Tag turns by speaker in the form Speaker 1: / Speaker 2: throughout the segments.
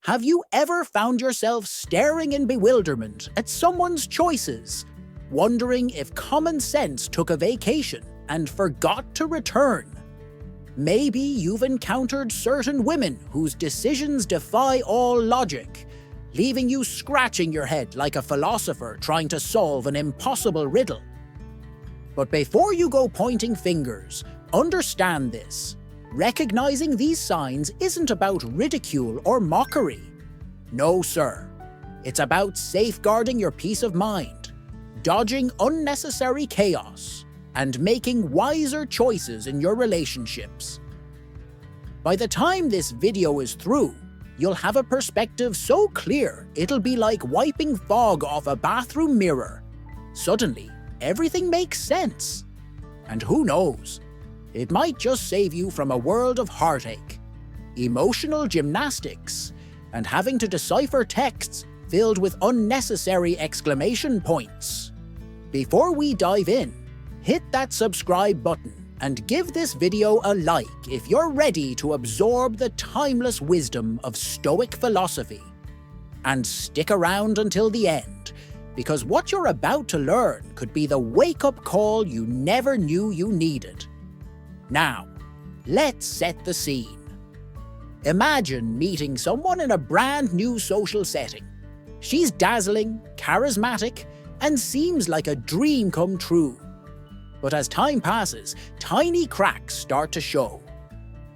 Speaker 1: Have you ever found yourself staring in bewilderment at someone's choices, wondering if common sense took a vacation and forgot to return? Maybe you've encountered certain women whose decisions defy all logic, leaving you scratching your head like a philosopher trying to solve an impossible riddle. But before you go pointing fingers, understand this. Recognizing these signs isn't about ridicule or mockery. No, sir. It's about safeguarding your peace of mind, dodging unnecessary chaos, and making wiser choices in your relationships. By the time this video is through, you'll have a perspective so clear it'll be like wiping fog off a bathroom mirror. Suddenly, everything makes sense. And who knows? It might just save you from a world of heartache, emotional gymnastics, and having to decipher texts filled with unnecessary exclamation points. Before we dive in, hit that subscribe button and give this video a like if you're ready to absorb the timeless wisdom of Stoic philosophy. And stick around until the end, because what you're about to learn could be the wake-up call you never knew you needed. Now, let's set the scene. Imagine meeting someone in a brand new social setting. She's dazzling, charismatic, and seems like a dream come true. But as time passes, tiny cracks start to show.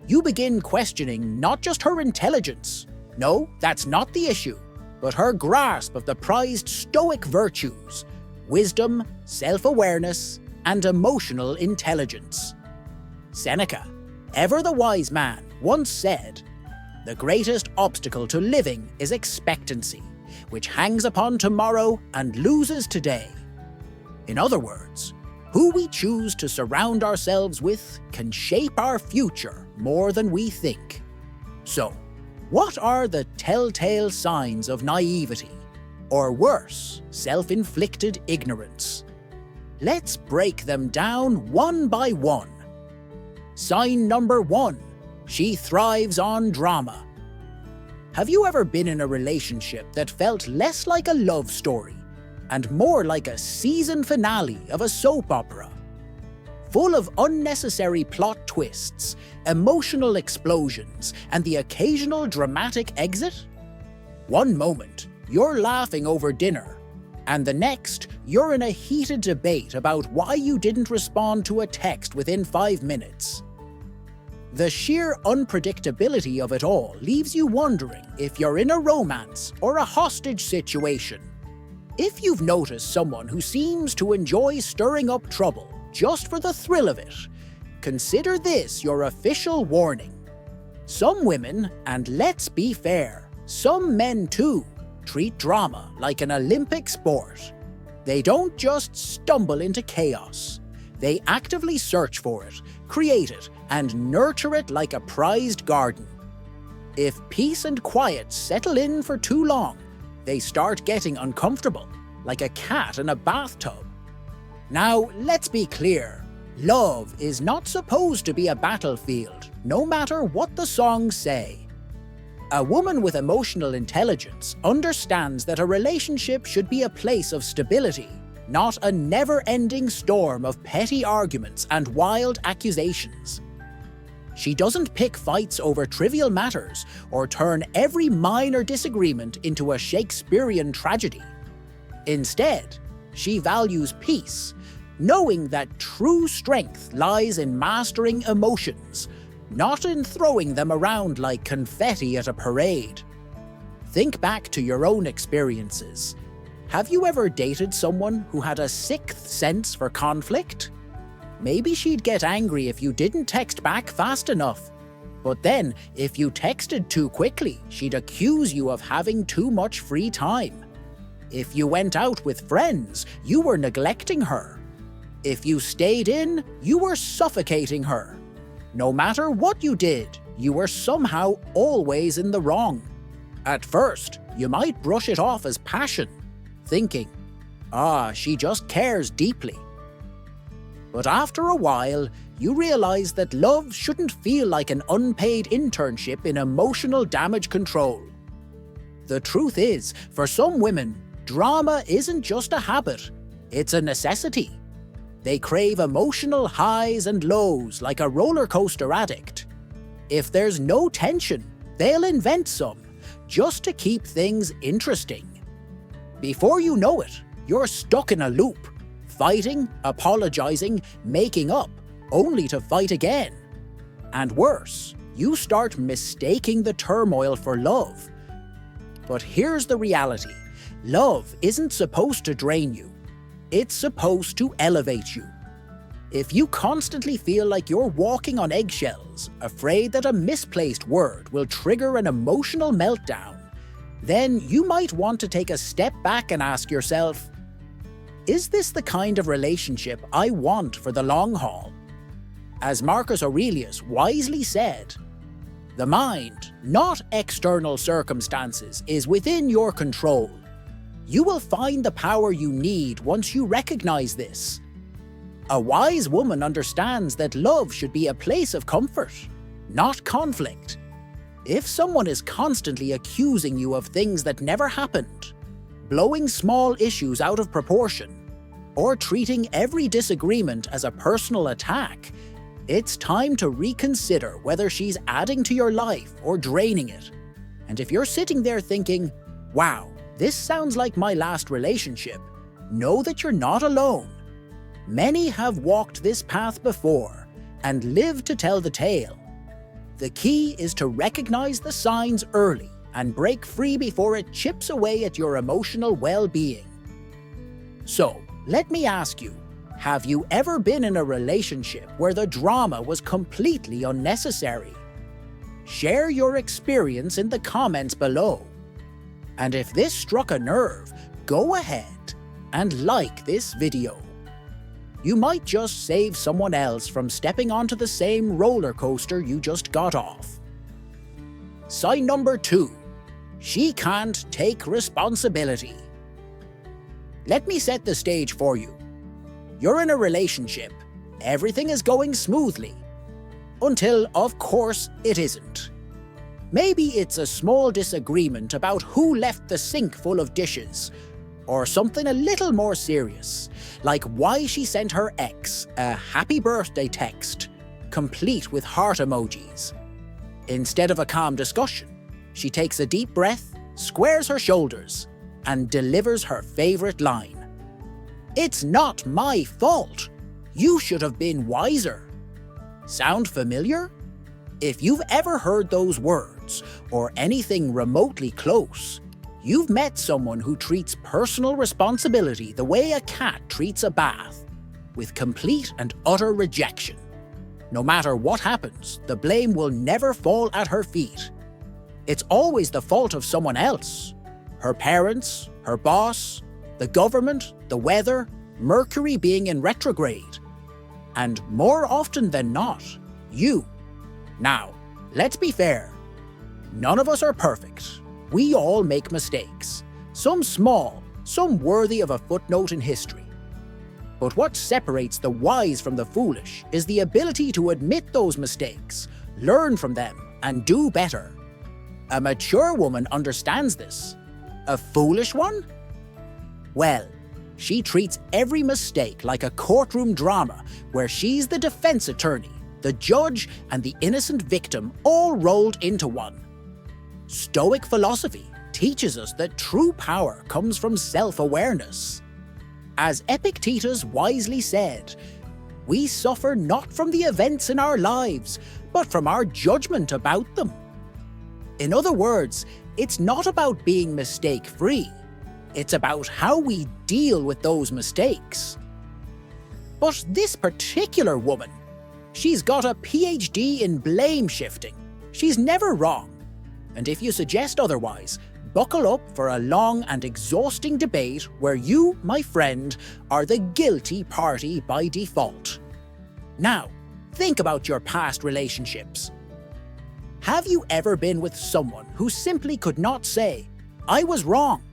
Speaker 1: You begin questioning not just her intelligence, no, that's not the issue, but her grasp of the prized Stoic virtues: wisdom, self-awareness, and emotional intelligence. Seneca, ever the wise man, once said, "The greatest obstacle to living is expectancy, which hangs upon tomorrow and loses today." In other words, who we choose to surround ourselves with can shape our future more than we think. So, what are the telltale signs of naivety, or worse, self-inflicted ignorance? Let's break them down one by one. Sign number 1. She thrives on drama. Have you ever been in a relationship that felt less like a love story and more like a season finale of a soap opera? Full of unnecessary plot twists, emotional explosions, and the occasional dramatic exit? One moment, you're laughing over dinner, and the next, you're in a heated debate about why you didn't respond to a text within 5 minutes. The sheer unpredictability of it all leaves you wondering if you're in a romance or a hostage situation. If you've noticed someone who seems to enjoy stirring up trouble just for the thrill of it, consider this your official warning. Some women, and let's be fair, some men too, treat drama like an Olympic sport. They don't just stumble into chaos. They actively search for it, create it, and nurture it like a prized garden. If peace and quiet settle in for too long, they start getting uncomfortable, like a cat in a bathtub. Now, let's be clear. Love is not supposed to be a battlefield, no matter what the songs say. A woman with emotional intelligence understands that a relationship should be a place of stability, not a never-ending storm of petty arguments and wild accusations. She doesn't pick fights over trivial matters or turn every minor disagreement into a Shakespearean tragedy. Instead, she values peace, knowing that true strength lies in mastering emotions, not in throwing them around like confetti at a parade. Think back to your own experiences. Have you ever dated someone who had a sixth sense for conflict? Maybe she'd get angry if you didn't text back fast enough. But then, if you texted too quickly, she'd accuse you of having too much free time. If you went out with friends, you were neglecting her. If you stayed in, you were suffocating her. No matter what you did, you were somehow always in the wrong. At first, you might brush it off as passion, thinking, she just cares deeply. But after a while, you realize that love shouldn't feel like an unpaid internship in emotional damage control. The truth is, for some women, drama isn't just a habit, it's a necessity. They crave emotional highs and lows like a roller coaster addict. If there's no tension, they'll invent some, just to keep things interesting. Before you know it, you're stuck in a loop, fighting, apologizing, making up, only to fight again. And worse, you start mistaking the turmoil for love. But here's the reality. Love isn't supposed to drain you. It's supposed to elevate you. If you constantly feel like you're walking on eggshells, afraid that a misplaced word will trigger an emotional meltdown, then you might want to take a step back and ask yourself, is this the kind of relationship I want for the long haul? As Marcus Aurelius wisely said, the mind, not external circumstances, is within your control. You will find the power you need once you recognize this. A wise woman understands that love should be a place of comfort, not conflict. If someone is constantly accusing you of things that never happened, blowing small issues out of proportion, or treating every disagreement as a personal attack, it's time to reconsider whether she's adding to your life or draining it. And if you're sitting there thinking, wow, this sounds like my last relationship, know that you're not alone. Many have walked this path before and lived to tell the tale. The key is to recognize the signs early and break free before it chips away at your emotional well-being. So, let me ask you, have you ever been in a relationship where the drama was completely unnecessary? Share your experience in the comments below. And if this struck a nerve, go ahead and like this video. You might just save someone else from stepping onto the same roller coaster you just got off. Sign number 2. She can't take responsibility. Let me set the stage for you. You're in a relationship. Everything is going smoothly. Until, of course, it isn't. Maybe it's a small disagreement about who left the sink full of dishes, or something a little more serious, like why she sent her ex a happy birthday text, complete with heart emojis. Instead of a calm discussion, she takes a deep breath, squares her shoulders, and delivers her favorite line. It's not my fault. You should have been wiser. Sound familiar? If you've ever heard those words, or anything remotely close, you've met someone who treats personal responsibility the way a cat treats a bath, with complete and utter rejection. No matter what happens, the blame will never fall at her feet. It's always the fault of someone else. Her parents, her boss, the government, the weather, Mercury being in retrograde. And more often than not, you. Now, let's be fair. None of us are perfect. We all make mistakes. Some small, some worthy of a footnote in history. But what separates the wise from the foolish is the ability to admit those mistakes, learn from them, and do better. A mature woman understands this. A foolish one? Well, she treats every mistake like a courtroom drama where she's the defense attorney, the judge, and the innocent victim all rolled into one. Stoic philosophy teaches us that true power comes from self-awareness. As Epictetus wisely said, we suffer not from the events in our lives, but from our judgment about them. In other words, it's not about being mistake-free. It's about how we deal with those mistakes. But this particular woman, she's got a PhD in blame shifting. She's never wrong. And if you suggest otherwise, buckle up for a long and exhausting debate where you, my friend, are the guilty party by default. Now, think about your past relationships. Have you ever been with someone who simply could not say, I was wrong?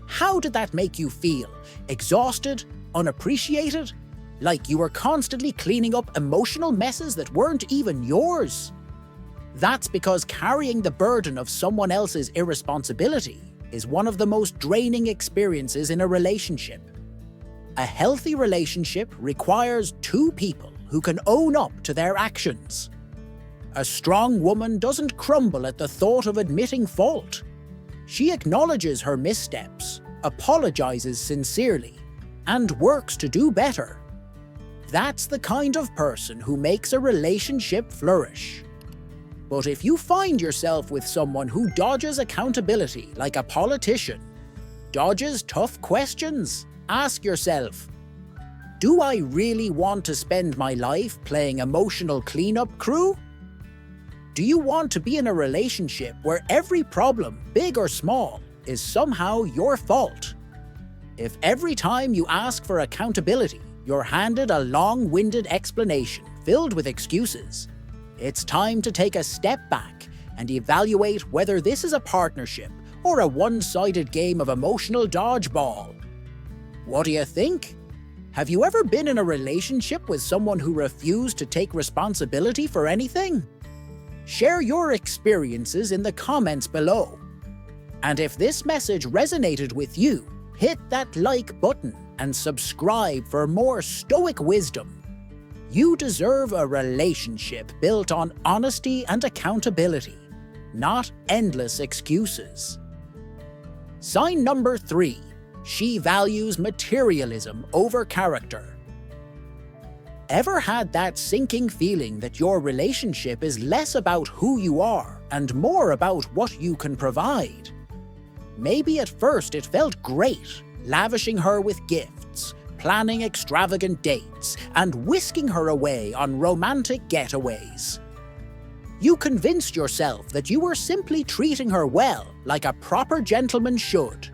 Speaker 1: How did that make you feel? Exhausted? Unappreciated? Like you were constantly cleaning up emotional messes that weren't even yours? That's because carrying the burden of someone else's irresponsibility is one of the most draining experiences in a relationship. A healthy relationship requires two people who can own up to their actions. A strong woman doesn't crumble at the thought of admitting fault. She acknowledges her missteps, apologizes sincerely, and works to do better. That's the kind of person who makes a relationship flourish. But if you find yourself with someone who dodges accountability like a politician, dodges tough questions, ask yourself, do I really want to spend my life playing emotional cleanup crew? Do you want to be in a relationship where every problem, big or small, is somehow your fault? If every time you ask for accountability, you're handed a long-winded explanation filled with excuses, it's time to take a step back and evaluate whether this is a partnership or a one-sided game of emotional dodgeball. What do you think? Have you ever been in a relationship with someone who refused to take responsibility for anything? Share your experiences in the comments below. And if this message resonated with you, hit that like button and subscribe for more Stoic wisdom. You deserve a relationship built on honesty and accountability, not endless excuses. Sign number 3. She values materialism over character. Ever had that sinking feeling that your relationship is less about who you are and more about what you can provide? Maybe at first it felt great, lavishing her with gifts, planning extravagant dates, and whisking her away on romantic getaways. You convinced yourself that you were simply treating her well, like a proper gentleman should.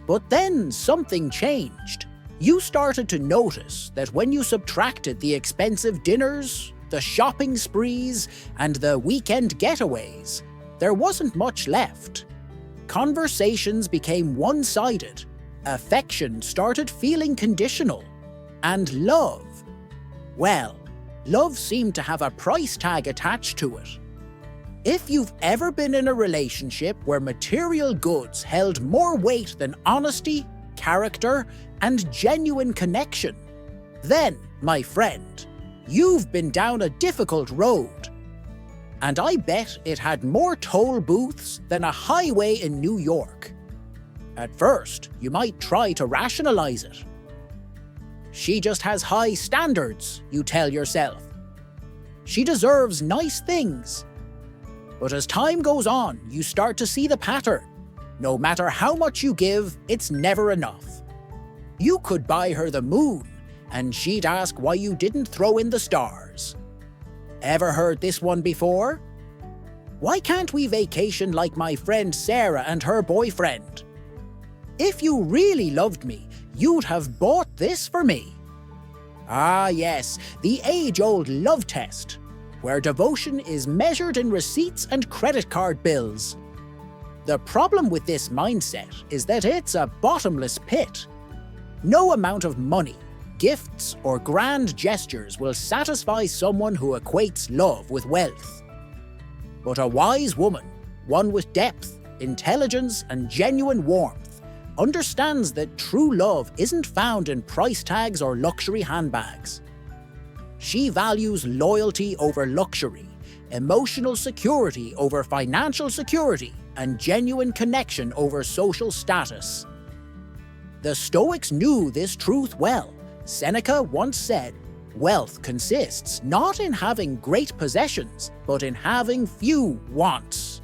Speaker 1: But then something changed. You started to notice that when you subtracted the expensive dinners, the shopping sprees, and the weekend getaways, there wasn't much left. Conversations became one-sided, affection started feeling conditional, and love, well, love seemed to have a price tag attached to it. If you've ever been in a relationship where material goods held more weight than honesty, character, and genuine connection, then, my friend, you've been down a difficult road. And I bet it had more toll booths than a highway in New York. At first, you might try to rationalize it. She just has high standards, you tell yourself. She deserves nice things. But as time goes on, you start to see the pattern. No matter how much you give, it's never enough. You could buy her the moon, and she'd ask why you didn't throw in the stars. Ever heard this one before? Why can't we vacation like my friend Sarah and her boyfriend? If you really loved me, you'd have bought this for me. Ah yes, the age-old love test, where devotion is measured in receipts and credit card bills. The problem with this mindset is that it's a bottomless pit. No amount of money, gifts, or grand gestures will satisfy someone who equates love with wealth. But a wise woman, one with depth, intelligence, and genuine warmth, understands that true love isn't found in price tags or luxury handbags. She values loyalty over luxury, emotional security over financial security, and genuine connection over social status. The Stoics knew this truth well. Seneca once said, "Wealth consists not in having great possessions, but in having few wants."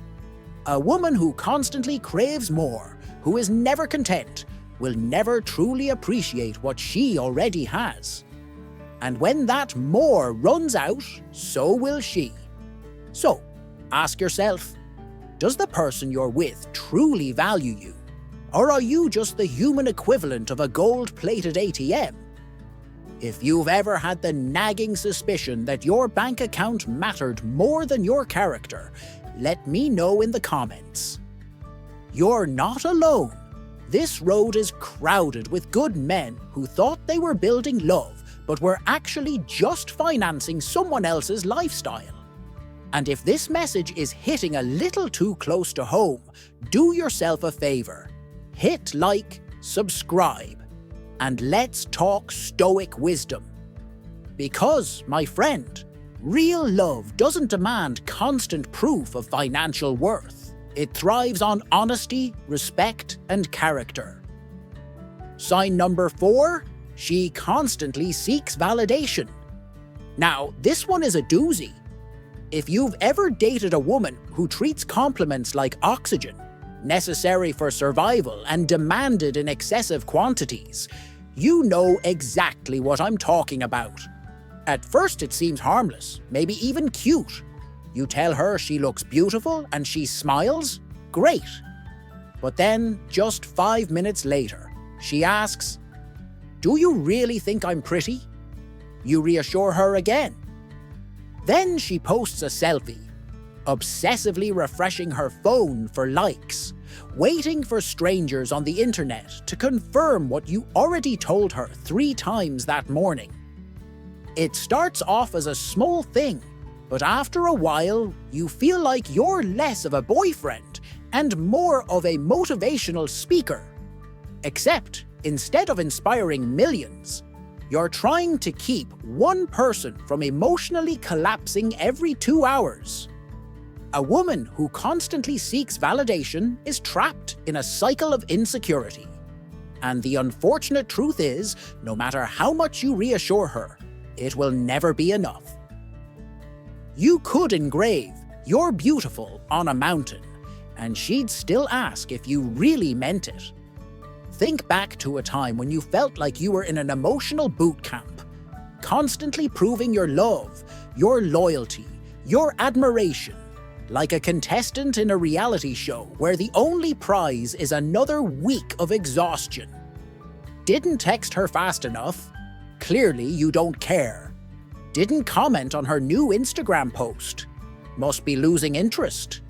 Speaker 1: A woman who constantly craves more, who is never content, will never truly appreciate what she already has. And when that more runs out, so will she. So, ask yourself, does the person you're with truly value you? Or are you just the human equivalent of a gold-plated ATM? If you've ever had the nagging suspicion that your bank account mattered more than your character, let me know in the comments. You're not alone. This road is crowded with good men who thought they were building love, but were actually just financing someone else's lifestyle. And if this message is hitting a little too close to home, do yourself a favor. Hit like, subscribe, and let's talk Stoic wisdom. Because, my friend, real love doesn't demand constant proof of financial worth. It thrives on honesty, respect, and character. Sign number 4, she constantly seeks validation. Now, this one is a doozy. If you've ever dated a woman who treats compliments like oxygen, necessary for survival and demanded in excessive quantities, you know exactly what I'm talking about. At first it seems harmless, maybe even cute. You tell her she looks beautiful and she smiles? Great. But then, just 5 minutes later, she asks, "Do you really think I'm pretty?" You reassure her again. Then she posts a selfie, obsessively refreshing her phone for likes, waiting for strangers on the internet to confirm what you already told her 3 times that morning. It starts off as a small thing, but after a while, you feel like you're less of a boyfriend and more of a motivational speaker. Except, instead of inspiring millions, you're trying to keep one person from emotionally collapsing every 2 hours. A woman who constantly seeks validation is trapped in a cycle of insecurity. And the unfortunate truth is, no matter how much you reassure her, it will never be enough. You could engrave "You're beautiful" on a mountain, and she'd still ask if you really meant it. Think back to a time when you felt like you were in an emotional boot camp, constantly proving your love, your loyalty, your admiration, like a contestant in a reality show where the only prize is another week of exhaustion. Didn't text her fast enough? Clearly you don't care. Didn't comment on her new Instagram post? Must be losing interest.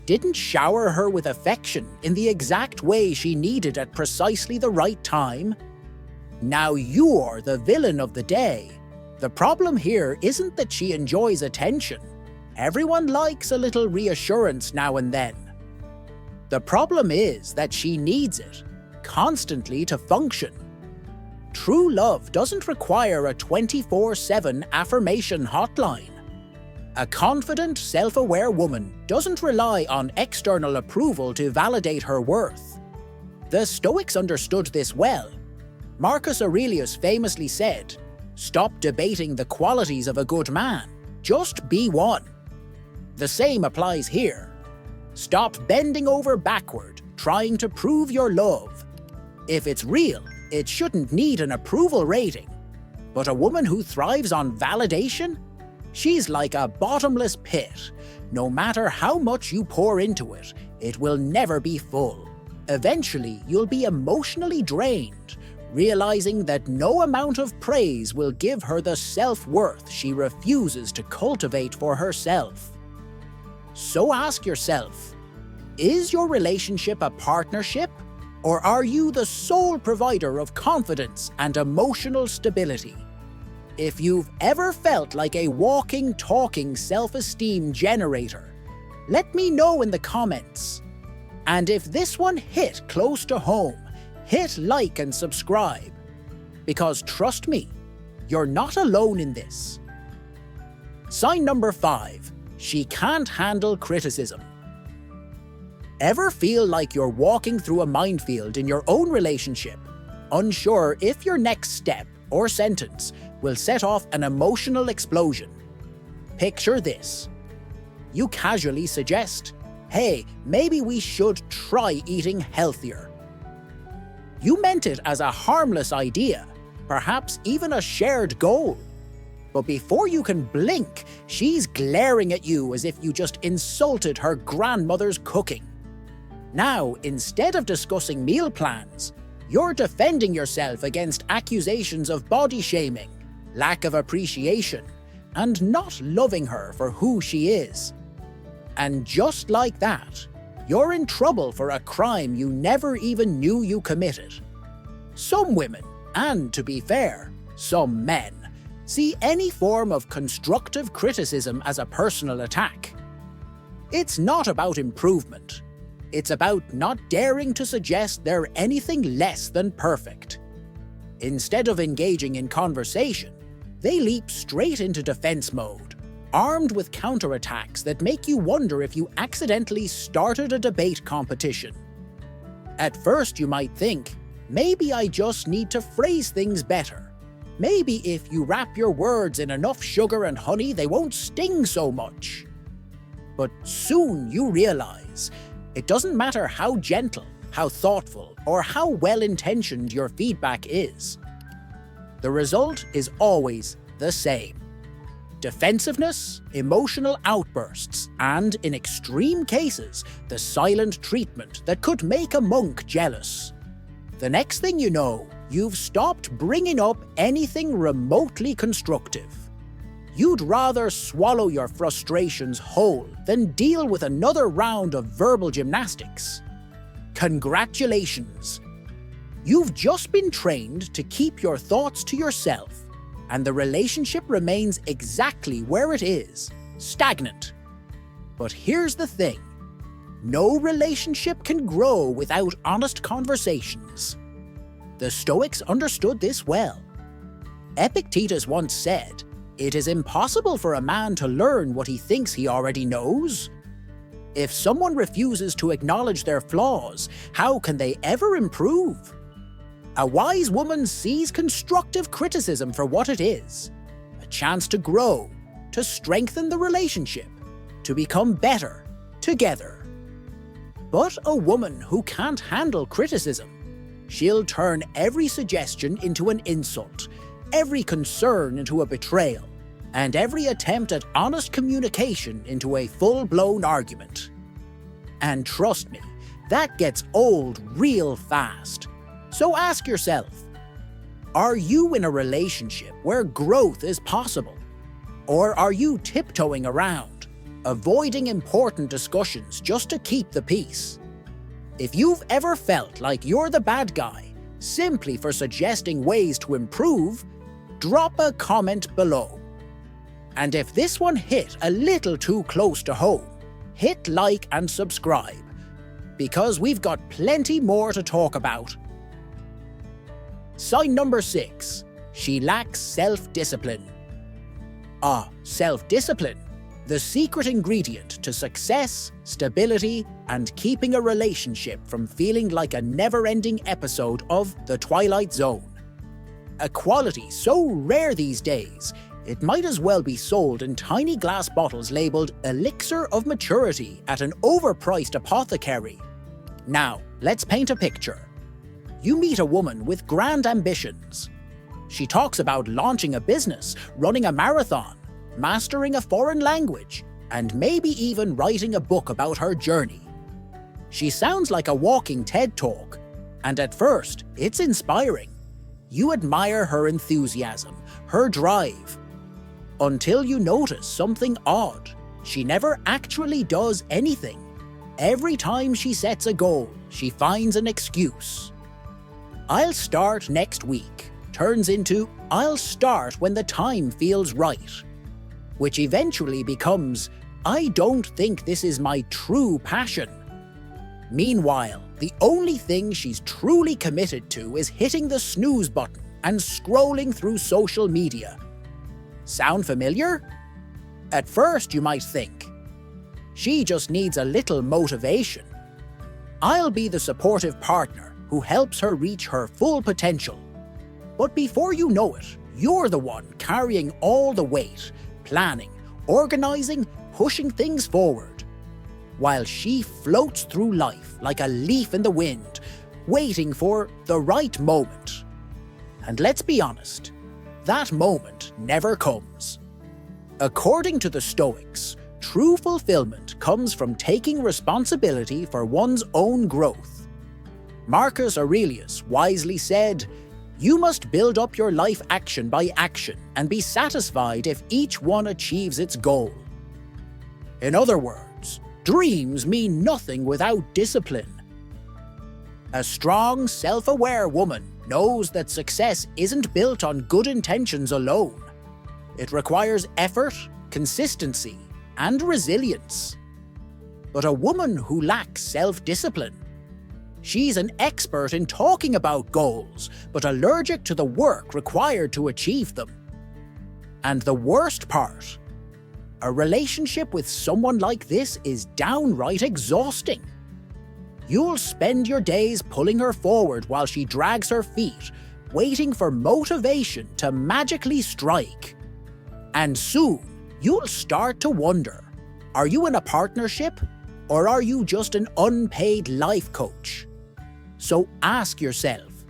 Speaker 1: Didn't shower her with affection in the exact way she needed at precisely the right time? Now you're the villain of the day. The problem here isn't that she enjoys attention. Everyone likes a little reassurance now and then. The problem is that she needs it, constantly, to function. True love doesn't require a 24/7 affirmation hotline. A confident, self-aware woman doesn't rely on external approval to validate her worth. The Stoics understood this well. Marcus Aurelius famously said, "Stop debating the qualities of a good man, just be one." The same applies here. Stop bending over backward, trying to prove your love. If it's real, it shouldn't need an approval rating. But a woman who thrives on validation? She's like a bottomless pit. No matter how much you pour into it, it will never be full. Eventually, you'll be emotionally drained, realizing that no amount of praise will give her the self-worth she refuses to cultivate for herself. So ask yourself, is your relationship a partnership, or are you the sole provider of confidence and emotional stability? If you've ever felt like a walking, talking self-esteem generator, let me know in the comments. And if this one hit close to home, hit like and subscribe. Because trust me, you're not alone in this. Sign number 5, she can't handle criticism. Ever feel like you're walking through a minefield in your own relationship, unsure if your next step or sentence will set off an emotional explosion? Picture this. You casually suggest, "Hey, maybe we should try eating healthier." You meant it as a harmless idea, perhaps even a shared goal. But before you can blink, she's glaring at you as if you just insulted her grandmother's cooking. Now, instead of discussing meal plans, you're defending yourself against accusations of body shaming, lack of appreciation, and not loving her for who she is. And just like that, you're in trouble for a crime you never even knew you committed. Some women, and to be fair, some men, see any form of constructive criticism as a personal attack. It's not about improvement. It's about not daring to suggest they're anything less than perfect. Instead of engaging in conversation, they leap straight into defense mode, armed with counterattacks that make you wonder if you accidentally started a debate competition. At first you might think, maybe I just need to phrase things better. Maybe if you wrap your words in enough sugar and honey, they won't sting so much. But soon you realize, it doesn't matter how gentle, how thoughtful, or how well-intentioned your feedback is. The result is always the same. Defensiveness, emotional outbursts, and, in extreme cases, the silent treatment that could make a monk jealous. The next thing you know, you've stopped bringing up anything remotely constructive. You'd rather swallow your frustrations whole than deal with another round of verbal gymnastics. Congratulations! You've just been trained to keep your thoughts to yourself, and the relationship remains exactly where it is, stagnant. But here's the thing. No relationship can grow without honest conversations. The Stoics understood this well. Epictetus once said, "It is impossible for a man to learn what he thinks he already knows." If someone refuses to acknowledge their flaws, how can they ever improve? A wise woman sees constructive criticism for what it is, a chance to grow, to strengthen the relationship, to become better together. But a woman who can't handle criticism, she'll turn every suggestion into an insult, every concern into a betrayal, and every attempt at honest communication into a full-blown argument. And trust me, that gets old real fast. So ask yourself, are you in a relationship where growth is possible? Or are you tiptoeing around, avoiding important discussions just to keep the peace? If you've ever felt like you're the bad guy, simply for suggesting ways to improve, drop a comment below. And if this one hit a little too close to home, hit like and subscribe, because we've got plenty more to talk about. Sign number 6. She lacks self-discipline. Self-discipline. The secret ingredient to success, stability, and keeping a relationship from feeling like a never-ending episode of The Twilight Zone. A quality so rare these days, it might as well be sold in tiny glass bottles labelled Elixir of Maturity at an overpriced apothecary. Now, let's paint a picture. You meet a woman with grand ambitions. She talks about launching a business, running a marathon, mastering a foreign language, and maybe even writing a book about her journey. She sounds like a walking TED Talk, and at first, it's inspiring. You admire her enthusiasm, her drive, until you notice something odd. She never actually does anything. Every time she sets a goal, she finds an excuse. "I'll start next week" turns into "I'll start when the time feels right," which eventually becomes "I don't think this is my true passion." Meanwhile, the only thing she's truly committed to is hitting the snooze button and scrolling through social media. Sound familiar? At first you might think, she just needs a little motivation. I'll be the supportive partner who helps her reach her full potential. But before you know it, you're the one carrying all the weight, planning, organizing, pushing things forward, while she floats through life like a leaf in the wind, waiting for the right moment. And let's be honest, that moment never comes. According to the Stoics, true fulfillment comes from taking responsibility for one's own growth. Marcus Aurelius wisely said, "You must build up your life action by action and be satisfied if each one achieves its goal." In other words, dreams mean nothing without discipline. A strong, self-aware woman knows that success isn't built on good intentions alone. It requires effort, consistency, and resilience. But a woman who lacks self-discipline, she's an expert in talking about goals, but allergic to the work required to achieve them. And the worst part, a relationship with someone like this is downright exhausting. You'll spend your days pulling her forward while she drags her feet, waiting for motivation to magically strike. And soon, you'll start to wonder, are you in a partnership, or are you just an unpaid life coach? So ask yourself,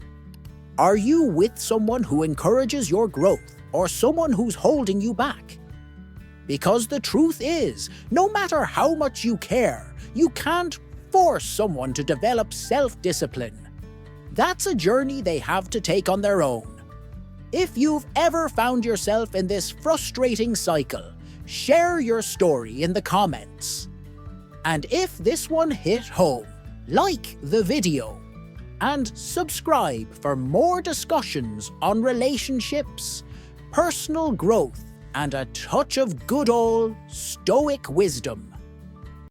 Speaker 1: are you with someone who encourages your growth, or someone who's holding you back? Because the truth is, no matter how much you care, you can't force someone to develop self-discipline. That's a journey they have to take on their own. If you've ever found yourself in this frustrating cycle, share your story in the comments. And if this one hit home, like the video and subscribe for more discussions on relationships, personal growth, and a touch of good old Stoic wisdom.